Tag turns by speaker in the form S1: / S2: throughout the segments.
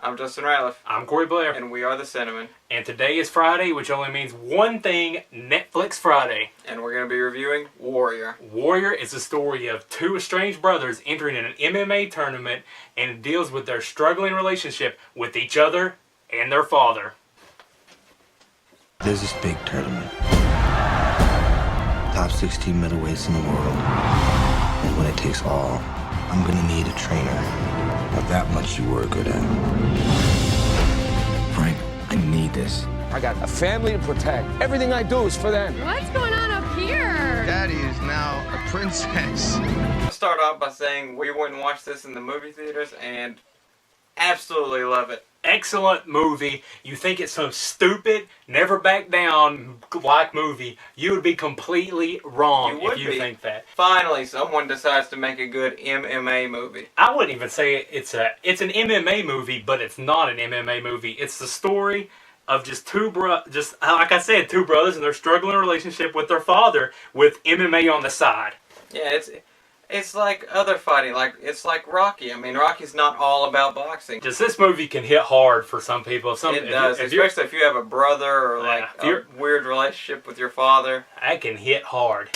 S1: I'm Justin Ratliff.
S2: I'm Corey Blair.
S1: And we are the Cinnamon.
S2: And today is Friday, which only means one thing, Netflix Friday.
S1: And we're going to be reviewing Warrior.
S2: Warrior is the story of two estranged brothers entering an MMA tournament, and it deals with their struggling relationship with each other and their father.
S3: There's this big tournament. Top 16 middleweights in the world. And when it takes all, I'm going to need a trainer. Not that much you were good at. Frank, I need this.
S4: I got a family to protect. Everything I do is for them.
S5: What's going on up here?
S6: Daddy is now a princess.
S1: I'll start off by saying we went and watched this in the movie theaters and absolutely love it.
S2: Excellent movie. You think it's some stupid, never back down like movie, you would be completely wrong if you think that.
S1: Finally, someone decides to make a good MMA movie.
S2: I wouldn't even say it's an MMA movie, but it's not an MMA movie. It's the story of just like I said, two brothers and their struggling relationship with their father with MMA on the side.
S1: Yeah, it's like other fighting, it's like Rocky. I mean, Rocky's not all about boxing.
S2: Just this movie can hit hard for some people.
S1: It does, especially if you have a brother or a weird relationship with your father.
S2: That can hit hard.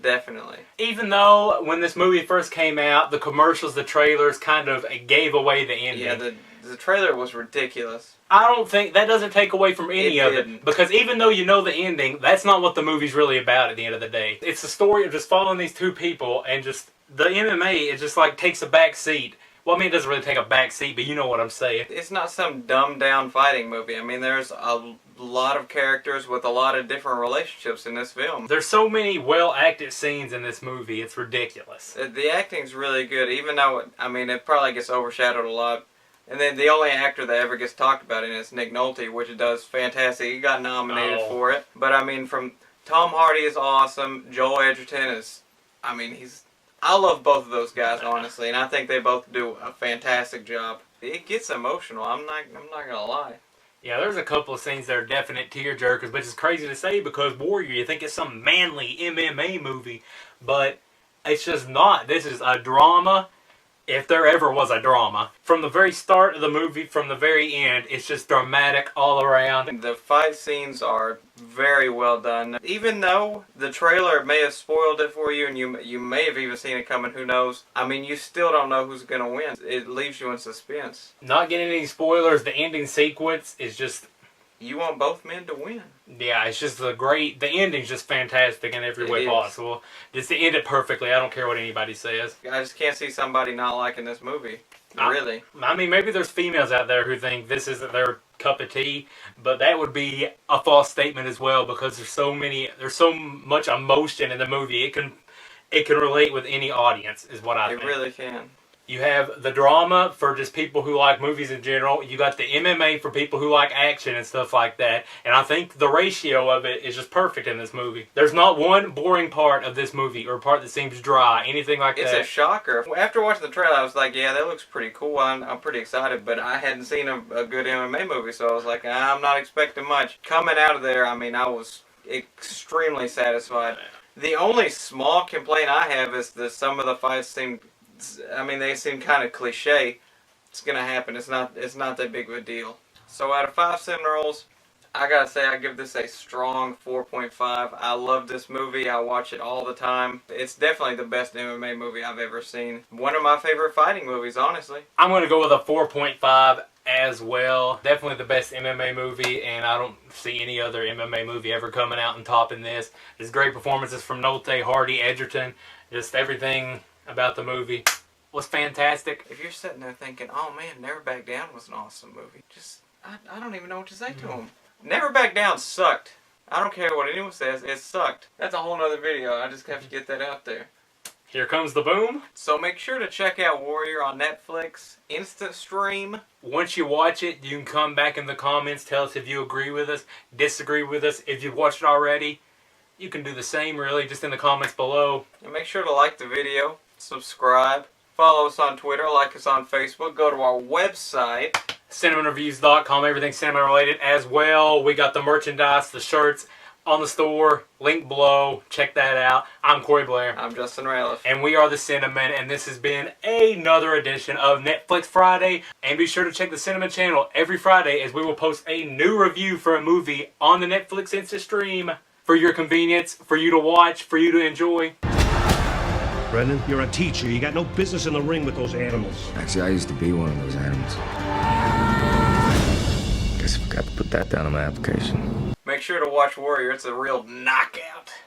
S1: Definitely.
S2: Even though when this movie first came out, the commercials, the trailers kind of gave away the ending.
S1: Yeah, the trailer was ridiculous.
S2: I don't think that doesn't take away from any of it, because even though you know the ending, that's not what the movie's really about at the end of the day. It's the story of just following these two people, and just the MMA, it just like takes a back seat. Well, I mean, it doesn't really take a back seat, but you know what I'm saying.
S1: It's not some dumbed down fighting movie. I mean, there's a lot of characters with a lot of different relationships in this film.
S2: There's so many well acted scenes in this movie, it's ridiculous.
S1: The acting's really good, even though it probably gets overshadowed a lot. And then the only actor that ever gets talked about in it is Nick Nolte, which does fantastic. He got nominated for it. But from Tom Hardy is awesome. Joel Edgerton is, I love both of those guys, honestly, and I think they both do a fantastic job. It gets emotional. I'm not gonna lie.
S2: Yeah, there's a couple of scenes that are definite tearjerkers, which is crazy to say because Warrior, you think it's some manly MMA movie, but it's just not. This is a drama. If there ever was a drama. From the very start of the movie, from the very end, it's just dramatic all around.
S1: The fight scenes are very well done. Even though the trailer may have spoiled it for you, and you may have even seen it coming, who knows. You still don't know who's going to win. It leaves you in suspense.
S2: Not getting any spoilers, the ending sequence is just...
S1: You want both men to win.
S2: Yeah, it's just the ending's just fantastic in every way possible. Just to end it perfectly, I don't care what anybody says.
S1: I just can't see somebody not liking this movie. Really.
S2: Maybe there's females out there who think this isn't their cup of tea, but that would be a false statement as well because there's so much emotion in the movie. It can relate with any audience, is what I think.
S1: It really can.
S2: You have the drama for just people who like movies in general. You got the MMA for people who like action and stuff like that. And I think the ratio of it is just perfect in this movie. There's not one boring part of this movie or part that seems dry, anything like that.
S1: It's a shocker. After watching the trailer, I was like, yeah, that looks pretty cool. I'm pretty excited, but I hadn't seen a good MMA movie, so I was like, I'm not expecting much. Coming out of there, I was extremely satisfied. The only small complaint I have is that some of the fights seem kind of cliche. It's gonna happen. It's not that big of a deal. So out of 5 cinnamon rolls, I gotta say I give this a strong 4.5. I love this movie. I watch it all the time. It's definitely the best MMA movie I've ever seen. One of my favorite fighting movies, honestly.
S2: I'm gonna go with a 4.5 as well. Definitely the best MMA movie, and I don't see any other MMA movie ever coming out and topping this. There's great performances from Nolte, Hardy, Edgerton. Just everything about the movie was fantastic.
S1: If you're sitting there thinking, oh man, Never Back Down was an awesome movie, I don't even know what to say to him. Never Back Down sucked. I don't care what anyone says, it sucked. That's a whole nother video. I just have to get that out there.
S2: Here comes the boom.
S1: So make sure to check out Warrior on Netflix. Instant stream.
S2: Once you watch it, you can come back in the comments, tell us if you agree with us, disagree with us. If you've watched it already, you can do the same really, just in the comments below.
S1: And make sure to like the video, subscribe, follow us on Twitter, like us on Facebook, go to our website,
S2: CinnamonReviews.com, everything cinnamon related as well. We got the merchandise, the shirts, on the store. Link below. Check that out. I'm Corey Blair.
S1: I'm Justin Rayliff.
S2: And we are the Cinnamon, and this has been another edition of Netflix Friday. And be sure to check the Cinnamon channel every Friday as we will post a new review for a movie on the Netflix Insta stream for your convenience, for you to watch, for you to enjoy.
S7: Brendan, you're a teacher. You got no business in the ring with those animals.
S3: Actually, I used to be one of those animals. Guess I forgot to put that down on my application.
S1: Make sure to watch Warrior. It's a real knockout.